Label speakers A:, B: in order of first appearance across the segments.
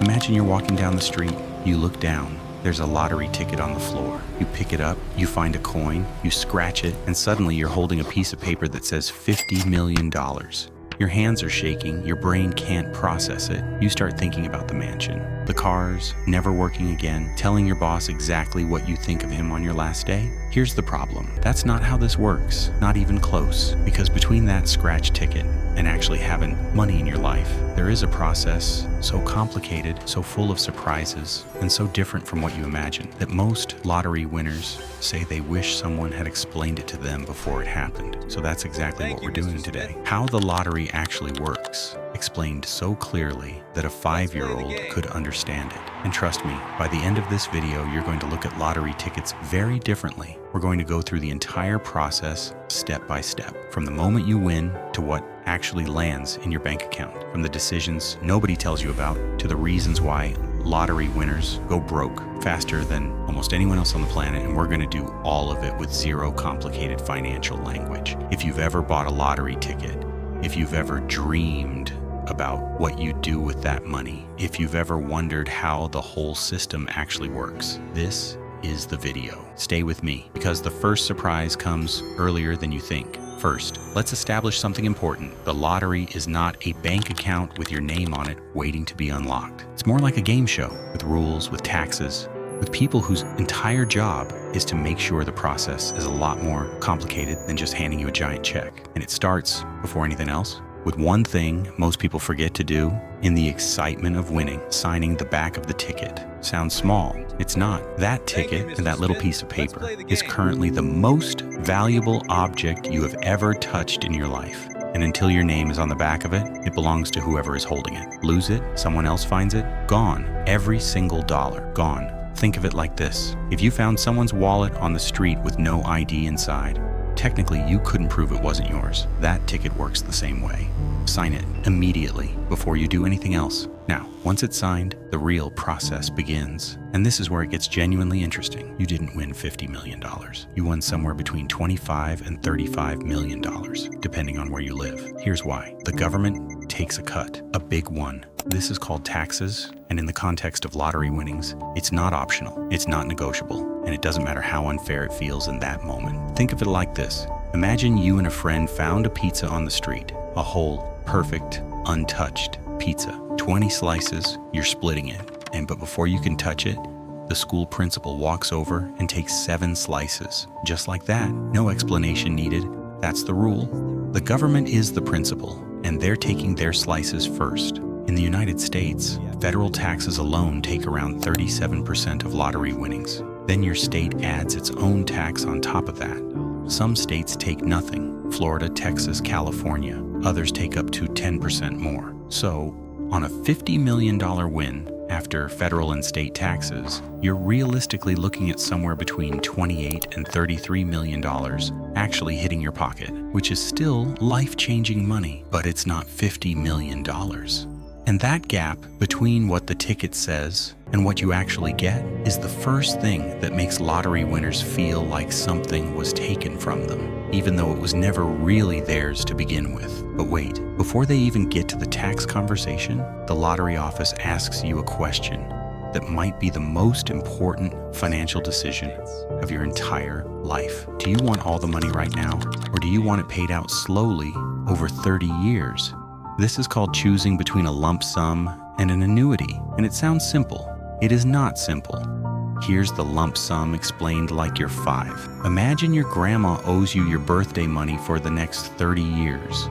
A: Imagine you're walking down the street. You look down. There's a lottery ticket on the floor. You pick it up, you find a coin, you scratch it, and suddenly you're holding a piece of paper that says $50 million. Your hands are shaking, your brain can't process it. You start thinking about the mansion, the cars, never working again, telling your boss exactly what you think of him on your last day. Here's the problem. That's not how this works, not even close, because between that scratch ticket and actually having money in your life, there is a process so complicated, so full of surprises, and so different from what you imagine, that most lottery winners say they wish someone had explained it to them before it happened. So that's exactly what we're doing today. How the lottery actually works, explained so clearly that a 5-year-old could understand it. And trust me, by the end of this video, you're going to look at lottery tickets very differently. We're going to go through the entire process step by step, from the moment you win to what actually lands in your bank account, from the decisions nobody tells you about to the reasons why lottery winners go broke faster than almost anyone else on the planet, and we're going to do all of it with zero complicated financial language. If you've ever bought a lottery ticket, if you've ever dreamed about what you do with that money, if you've ever wondered how the whole system actually works, this is the video. Stay with me, because the first surprise comes earlier than you think. First, let's establish something important. The lottery is not a bank account with your name on it waiting to be unlocked. It's more like a game show with rules, with taxes, with people whose entire job is to make sure the process is a lot more complicated than just handing you a giant check. And it starts, before anything else, with one thing most people forget to do in the excitement of winning: signing the back of the ticket. Sounds small. It's not. That ticket and that little piece of paper is currently the most valuable object you have ever touched in your life. And until your name is on the back of it, it belongs to whoever is holding it. Lose it, someone else finds it, gone. Every single dollar, gone. Think of it like this. If you found someone's wallet on the street with no ID inside, technically you couldn't prove it wasn't yours. That ticket works the same way. Sign it immediately before you do anything else. Now, once it's signed, the real process begins. And this is where it gets genuinely interesting. You didn't win $50 million. You won somewhere between $25 and $35 million, depending on where you live. Here's why. The government takes a cut, a big one. This is called taxes, and in the context of lottery winnings, it's not optional, it's not negotiable, and it doesn't matter how unfair it feels in that moment. Think of it like this. Imagine you and a friend found a pizza on the street, a whole, perfect, untouched pizza. 20 slices, you're splitting it, but before you can touch it, the school principal walks over and takes 7 slices. Just like that, no explanation needed. That's the rule. The government is the principal, and they're taking their slices first. In the United States, federal taxes alone take around 37% of lottery winnings. Then your state adds its own tax on top of that. Some states take nothing. Florida, Texas, California. Others take up to 10% more. So, on a $50 million win after federal and state taxes, you're realistically looking at somewhere between $28 and $33 million actually hitting your pocket, which is still life-changing money, but it's not $50 million. And that gap between what the ticket says and what you actually get is the first thing that makes lottery winners feel like something was taken from them, even though it was never really theirs to begin with. But wait, before they even get to the tax conversation, the lottery office asks you a question that might be the most important financial decision of your entire life. Do you want all the money right now, or do you want it paid out slowly over 30 years? This is called choosing between a lump sum and an annuity, and it sounds simple. It is not simple. Here's the lump sum explained like you're 5. Imagine your grandma owes you your birthday money for the next 30 years.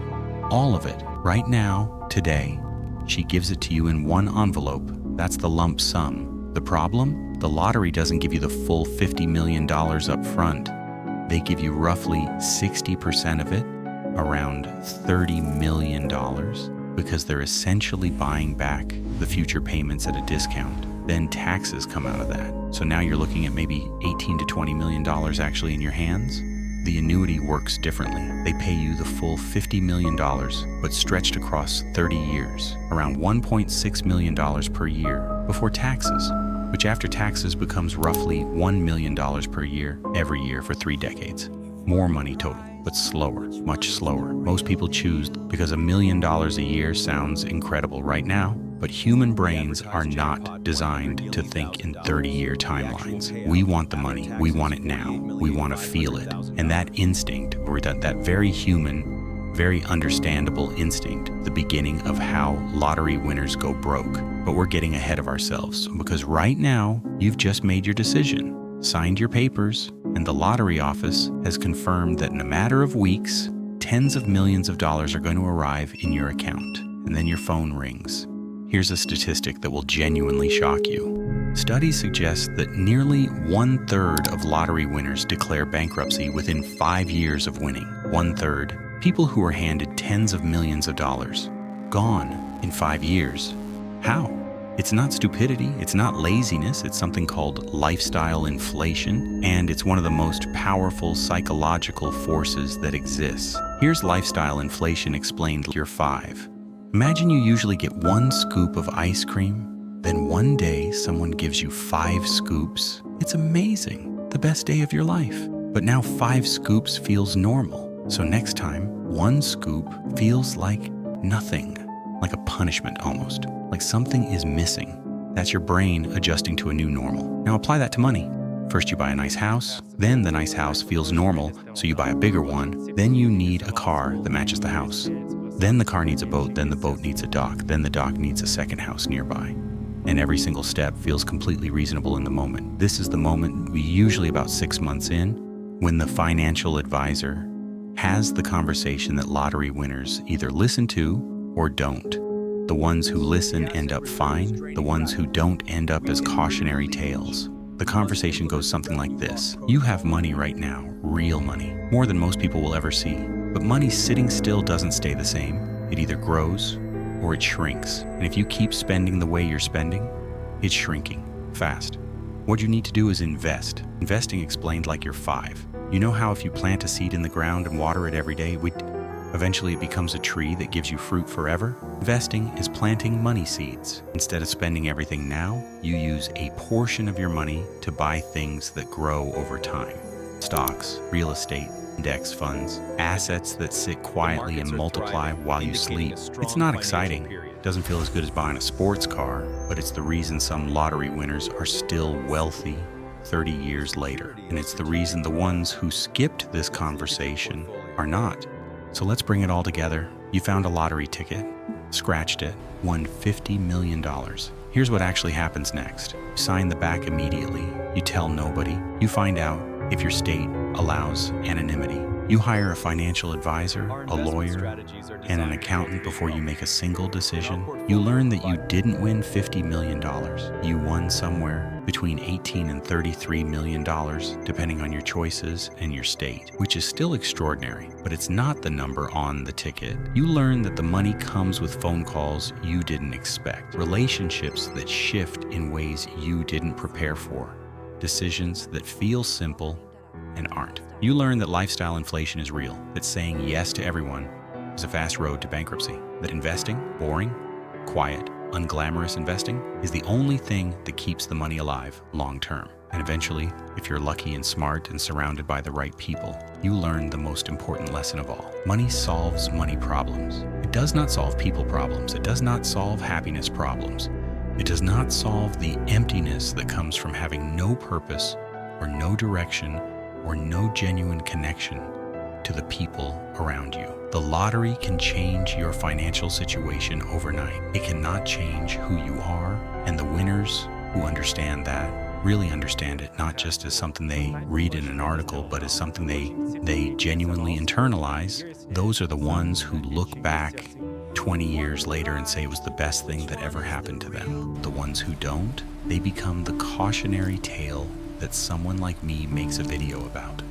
A: All of it, right now, today. She gives it to you in one envelope. That's the lump sum. The problem? The lottery doesn't give you the full $50 million up front. They give you roughly 60% of it, around $30 million, because they're essentially buying back the future payments at a discount. Then taxes come out of that. So now you're looking at maybe $18 to $20 million actually in your hands. The annuity works differently. They pay you the full $50 million, but stretched across 30 years, around $1.6 million per year before taxes, which after taxes becomes roughly $1 million per year every year for 3 decades. More money total, but slower, much slower. Most people choose because $1 million a year sounds incredible right now, But human brains are not designed to think in 30-year timelines. We want the money. We want it now. We want to feel it. And that instinct, or that very human, very understandable instinct, the beginning of how lottery winners go broke. But we're getting ahead of ourselves because right now, you've just made your decision, signed your papers, and the lottery office has confirmed that in a matter of weeks, tens of millions of dollars are going to arrive in your account. And then your phone rings. Here's a statistic that will genuinely shock you. Studies suggest that nearly 1/3 of lottery winners declare bankruptcy within 5 years of winning. 1/3. People who are handed tens of millions of dollars. Gone in 5 years. How? It's not stupidity, it's not laziness, it's something called lifestyle inflation, and it's one of the most powerful psychological forces that exists. Here's lifestyle inflation explained. Year 5. Imagine you usually get 1 scoop of ice cream, then one day someone gives you 5 scoops. It's amazing, the best day of your life. But now 5 scoops feels normal. So next time, 1 scoop feels like nothing, like a punishment almost, like something is missing. That's your brain adjusting to a new normal. Now apply that to money. First you buy a nice house, then the nice house feels normal, so you buy a bigger one, then you need a car that matches the house. Then the car needs a boat, then the boat needs a dock, then the dock needs a second house nearby. And every single step feels completely reasonable in the moment. This is the moment, usually about 6 months in, when the financial advisor has the conversation that lottery winners either listen to or don't. The ones who listen end up fine, the ones who don't end up as cautionary tales. The conversation goes something like this. You have money right now, real money, more than most people will ever see. But money sitting still doesn't stay the same. It either grows or it shrinks. And if you keep spending the way you're spending, it's shrinking fast. What you need to do is invest. Investing explained like you're 5. You know how if you plant a seed in the ground and water it every day, eventually it becomes a tree that gives you fruit forever? Investing is planting money seeds. Instead of spending everything now, you use a portion of your money to buy things that grow over time. Stocks, real estate, index funds, assets that sit quietly and multiply while you sleep. It's not exciting. It doesn't feel as good as buying a sports car, but it's the reason some lottery winners are still wealthy 30 years later. And it's the reason the ones who skipped this conversation are not. So let's bring it all together. You found a lottery ticket, scratched it, won $50 million. Here's what actually happens next. You sign the back immediately. You tell nobody. You find out if your state allows anonymity. You hire a financial advisor, a lawyer, and an accountant before you make a single decision. You learn that you didn't win $50 million. You won somewhere between $18 and $33 million, depending on your choices and your state, which is still extraordinary, but it's not the number on the ticket. You learn that the money comes with phone calls you didn't expect, relationships that shift in ways you didn't prepare for, decisions that feel simple and aren't. You learn that lifestyle inflation is real, that saying yes to everyone is a fast road to bankruptcy, that investing, boring, quiet, unglamorous investing, is the only thing that keeps the money alive long term. And eventually, if you're lucky and smart and surrounded by the right people, you learn the most important lesson of all. Money solves money problems. It does not solve people problems. It does not solve happiness problems. It does not solve the emptiness that comes from having no purpose or no direction or no genuine connection to the people around you. The lottery can change your financial situation overnight. It cannot change who you are, and the winners who understand that really understand it, not just as something they read in an article, but as something they genuinely internalize. Those are the ones who look back 20 years later and say it was the best thing that ever happened to them. The ones who don't, they become the cautionary tale that someone like me makes a video about.